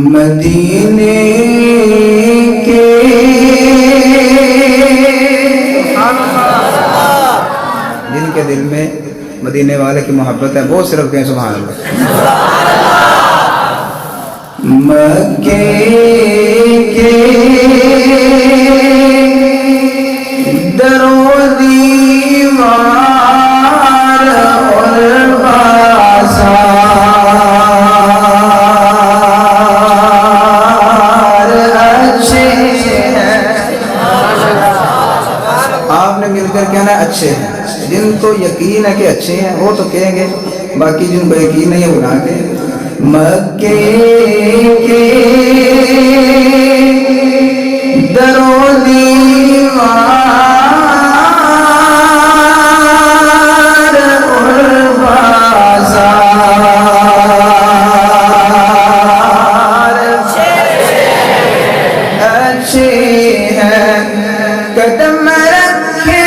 مدینے کے جن کے دل میں مدینے والے کی محبت ہے وہ صرف کہیں سبحان اللہ. مکے کے درو دیوار اور بازار اچھے ہیں. آپ نے مل کر کہنا اچھے ہیں. جن کو یقین ہے کہ اچھے ہیں وہ تو کہیں گے, باقی جن کو یقین نہیں ہے وہ نہ کہیں. مکے کے درو دیوار اور بازار اچھے ہیں. قدم رکھے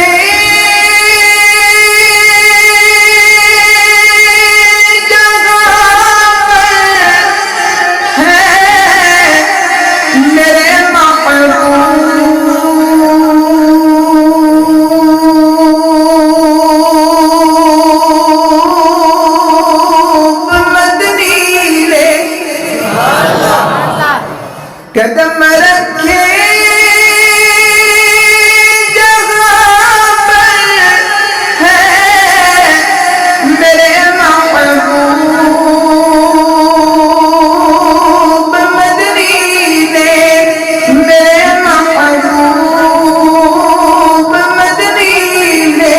قدم رکھے جگہ پر ہے میرے محبوب مدنی نے, میرے محبوب مدنی نے.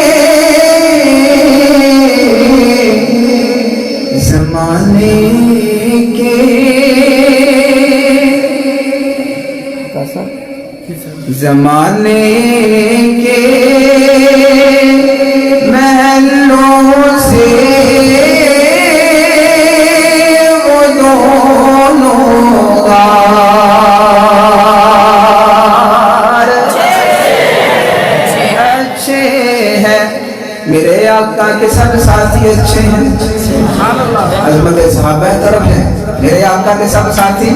زمانے کے زمانے کے محلوں سے وہ دونوں غار اچھے ہیں. میرے آقا کے سب ساتھی اچھے ہیں. عظمت صحابہ طرف ہیں. میرے آقا کے سب ساتھی,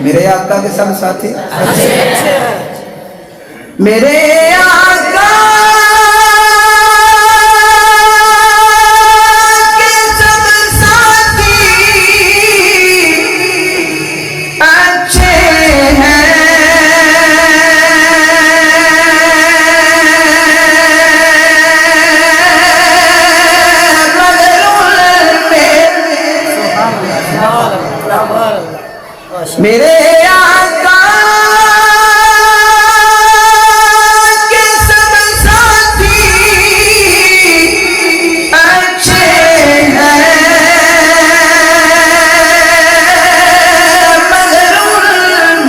میرے آقا کے سب ساتھی میرے آقا کے سب ساتھی اچھے ہیں. میرے آقا کے سب ساتھی اچھے ہیں. مگر ان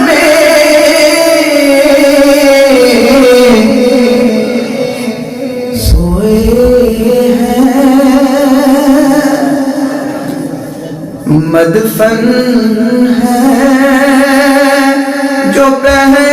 میں سوئے ہیں مدفن ہے جو پہلے